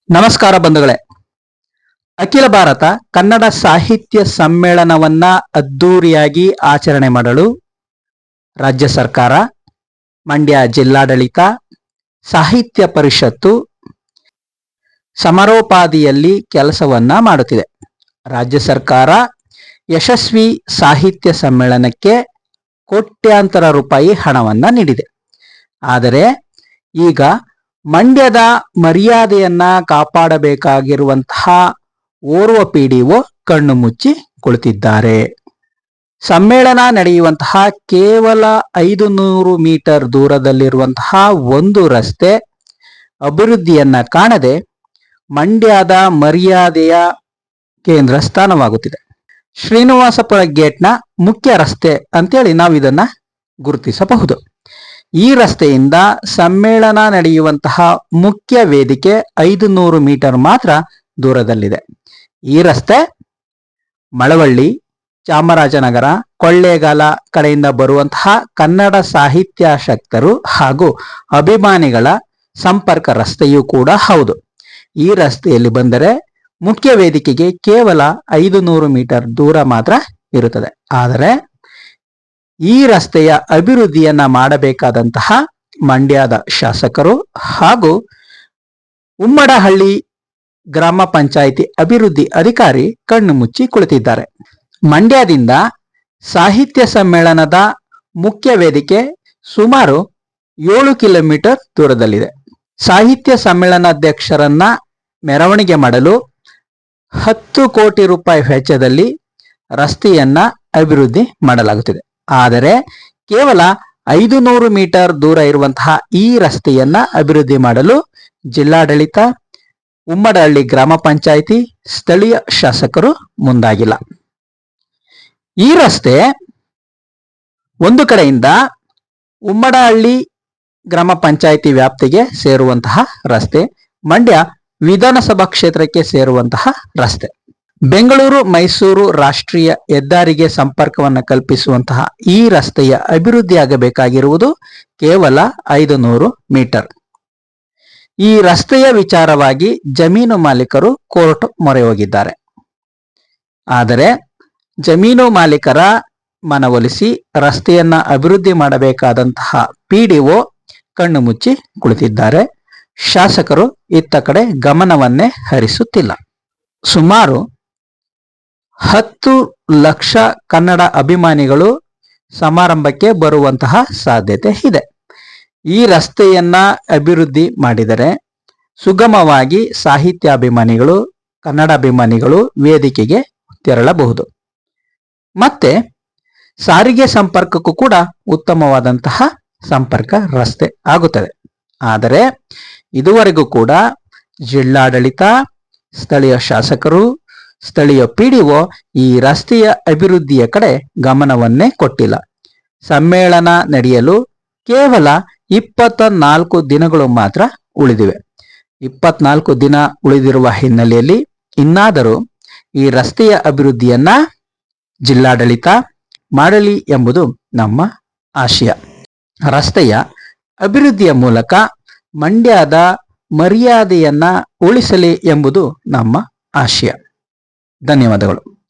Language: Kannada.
ನಮಸ್ಕಾರ ಬಂಧುಗಳೇ. ಅಖಿಲ ಭಾರತ ಕನ್ನಡ ಸಾಹಿತ್ಯ ಸಮ್ಮೇಳನವನ್ನ ಅದ್ದೂರಿಯಾಗಿ ಆಚರಣೆ ಮಾಡಲು ರಾಜ್ಯ ಸರ್ಕಾರ, ಮಂಡ್ಯ ಜಿಲ್ಲಾಡಳಿತ, ಸಾಹಿತ್ಯ ಪರಿಷತ್ತು ಸಮರೋಪಾದಿಯಲ್ಲಿ ಕೆಲಸವನ್ನ ಮಾಡುತ್ತಿದೆ. ರಾಜ್ಯ ಸರ್ಕಾರ ಯಶಸ್ವಿ ಸಾಹಿತ್ಯ ಸಮ್ಮೇಳನಕ್ಕೆ ಕೋಟ್ಯಾಂತರ ರೂಪಾಯಿ ಹಣವನ್ನ ನೀಡಿದೆ. ಆದರೆ ಈಗ ಮಂಡ್ಯದ ಮರ್ಯಾದೆಯನ್ನ ಕಾಪಾಡಬೇಕಾಗಿರುವಂತಹ ಓರ್ವ ಪಿಡಿಒ ಕಣ್ಣು ಮುಚ್ಚಿ ಕುಳಿತಿದ್ದಾರೆ. ಸಮ್ಮೇಳನ ನಡೆಯುವಂತಹ ಕೇವಲ 500 ಮೀಟರ್ ದೂರದಲ್ಲಿರುವಂತಹ ಒಂದು ರಸ್ತೆ ಅಭಿವೃದ್ಧಿಯನ್ನ ಕಾಣದೆ ಮಂಡ್ಯದ ಮರ್ಯಾದೆಯ ಕೇಂದ್ರ ಸ್ಥಾನವಾಗುತ್ತಿದೆ. ಶ್ರೀನಿವಾಸಪುರ ಗೇಟ್ನ ಮುಖ್ಯ ರಸ್ತೆ ಅಂತೇಳಿ ನಾವು ಇದನ್ನ ಗುರುತಿಸಬಹುದು. ಈ ರಸ್ತೆಯಿಂದ ಸಮ್ಮೇಳನ ನಡೆಯುವಂತಹ ಮುಖ್ಯ ವೇದಿಕೆ 500 ಮೀಟರ್ ಮಾತ್ರ ದೂರದಲ್ಲಿದೆ. ಈ ರಸ್ತೆ ಮಳವಳ್ಳಿ, ಚಾಮರಾಜನಗರ, ಕೊಳ್ಳೇಗಾಲ ಕಡೆಯಿಂದ ಬರುವಂತಹ ಕನ್ನಡ ಸಾಹಿತ್ಯಾಸಕ್ತರು ಹಾಗೂ ಅಭಿಮಾನಿಗಳ ಸಂಪರ್ಕ ರಸ್ತೆಯೂ ಕೂಡ ಹೌದು. ಈ ರಸ್ತೆಯಲ್ಲಿ ಬಂದರೆ ಮುಖ್ಯ ವೇದಿಕೆಗೆ ಕೇವಲ 500 ಮೀಟರ್ ದೂರ ಮಾತ್ರ ಇರುತ್ತದೆ. ಆದರೆ ಈ ರಸ್ತೆಯ ಅಭಿವೃದ್ಧಿಯನ್ನ ಮಾಡಬೇಕಾದಂತಹ ಮಂಡ್ಯದ ಶಾಸಕರು ಹಾಗೂ ಉಮ್ಮಡಹಳ್ಳಿ ಗ್ರಾಮ ಪಂಚಾಯಿತಿ ಅಭಿವೃದ್ಧಿ ಅಧಿಕಾರಿ ಕಣ್ಣು ಮುಚ್ಚಿ ಕುಳಿತಿದ್ದಾರೆ. ಮಂಡ್ಯದಿಂದ ಸಾಹಿತ್ಯ ಸಮ್ಮೇಳನದ ಮುಖ್ಯ ವೇದಿಕೆ ಸುಮಾರು 7 ಕಿಲೋಮೀಟರ್ ದೂರದಲ್ಲಿದೆ. ಸಾಹಿತ್ಯ ಸಮ್ಮೇಳನಾಧ್ಯಕ್ಷರನ್ನ ಮೆರವಣಿಗೆ ಮಾಡಲು 10 ಕೋಟಿ ರೂಪಾಯಿ ವೆಚ್ಚದಲ್ಲಿ ರಸ್ತೆಯನ್ನ ಅಭಿವೃದ್ಧಿ ಮಾಡಲಾಗುತ್ತಿದೆ. ಆದರೆ ಕೇವಲ 500 ಮೀಟರ್ ದೂರ ಇರುವಂತಹ ಈ ರಸ್ತೆಯನ್ನ ಅಭಿವೃದ್ಧಿ ಮಾಡಲು ಜಿಲ್ಲಾಡಳಿತ, ಉಮ್ಮಡಹಳ್ಳಿ ಗ್ರಾಮ ಪಂಚಾಯಿತಿ, ಸ್ಥಳೀಯ ಶಾಸಕರು ಮುಂದಾಗಿಲ್ಲ. ಈ ರಸ್ತೆ ಒಂದು ಕಡೆಯಿಂದ ಉಮ್ಮಡಹಳ್ಳಿ ಗ್ರಾಮ ಪಂಚಾಯಿತಿ ವ್ಯಾಪ್ತಿಗೆ ಸೇರುವಂತಹ ರಸ್ತೆ, ಮಂಡ್ಯ ವಿಧಾನಸಭಾ ಕ್ಷೇತ್ರಕ್ಕೆ ಸೇರುವಂತಹ ರಸ್ತೆ. ಬೆಂಗಳೂರು ಮೈಸೂರು ರಾಷ್ಟ್ರೀಯ ಹೆದ್ದಾರಿಗೆ ಸಂಪರ್ಕವನ್ನು ಕಲ್ಪಿಸುವಂತಹ ಈ ರಸ್ತೆಯ ಅಭಿವೃದ್ಧಿಯಾಗಬೇಕಾಗಿರುವುದು ಕೇವಲ 500 ಮೀಟರ್. ಈ ರಸ್ತೆಯ ವಿಚಾರವಾಗಿ ಜಮೀನು ಮಾಲೀಕರು ಕೋರ್ಟ್ ಮೊರೆ ಹೋಗಿದ್ದಾರೆ. ಆದರೆ ಜಮೀನು ಮಾಲೀಕರ ಮನವೊಲಿಸಿ ರಸ್ತೆಯನ್ನ ಅಭಿವೃದ್ಧಿ ಮಾಡಬೇಕಾದಂತಹ ಪಿಡಿಒ ಕಣ್ಣು ಮುಚ್ಚಿ ಕುಳಿತಿದ್ದಾರೆ. ಶಾಸಕರು ಇತ್ತ ಕಡೆ ಗಮನವನ್ನೇ ಹರಿಸುತ್ತಿಲ್ಲ. ಸುಮಾರು 10 ಲಕ್ಷ ಕನ್ನಡ ಅಭಿಮಾನಿಗಳು ಸಮಾರಂಭಕ್ಕೆ ಬರುವಂತಹ ಸಾಧ್ಯತೆ ಇದೆ. ಈ ರಸ್ತೆಯನ್ನ ಅಭಿವೃದ್ಧಿ ಮಾಡಿದರೆ ಸುಗಮವಾಗಿ ಸಾಹಿತ್ಯಾಭಿಮಾನಿಗಳು, ಕನ್ನಡ ಅಭಿಮಾನಿಗಳು ವೇದಿಕೆಗೆ ತೆರಳಬಹುದು. ಮತ್ತೆ ಸಾರಿಗೆ ಸಂಪರ್ಕಕ್ಕೂ ಕೂಡ ಉತ್ತಮವಾದಂತಹ ಸಂಪರ್ಕ ರಸ್ತೆ ಆಗುತ್ತದೆ. ಆದರೆ ಇದುವರೆಗೂ ಕೂಡ ಜಿಲ್ಲಾಡಳಿತ, ಸ್ಥಳೀಯ ಶಾಸಕರು, ಸ್ಥಳೀಯ ಪಿಡಿಒ ಈ ರಸ್ತೆಯ ಅಭಿವೃದ್ಧಿಯ ಕಡೆ ಗಮನವನ್ನೇ ಕೊಟ್ಟಿಲ್ಲ. ಸಮ್ಮೇಳನ ನಡೆಯಲು ಕೇವಲ 24 ದಿನಗಳು ಮಾತ್ರ ಉಳಿದಿವೆ. 24 ದಿನ ಉಳಿದಿರುವ ಹಿನ್ನೆಲೆಯಲ್ಲಿ ಇನ್ನಾದರೂ ಈ ರಸ್ತೆಯ ಅಭಿವೃದ್ಧಿಯನ್ನ ಜಿಲ್ಲಾಡಳಿತ ಮಾಡಲಿ ಎಂಬುದು ನಮ್ಮ ಆಶಯ. ರಸ್ತೆಯ ಅಭಿವೃದ್ಧಿಯ ಮೂಲಕ ಮಂಡ್ಯದ ಮರ್ಯಾದೆಯನ್ನ ಉಳಿಸಲಿ ಎಂಬುದು ನಮ್ಮ ಆಶಯ. ಧನ್ಯವಾದಗಳು.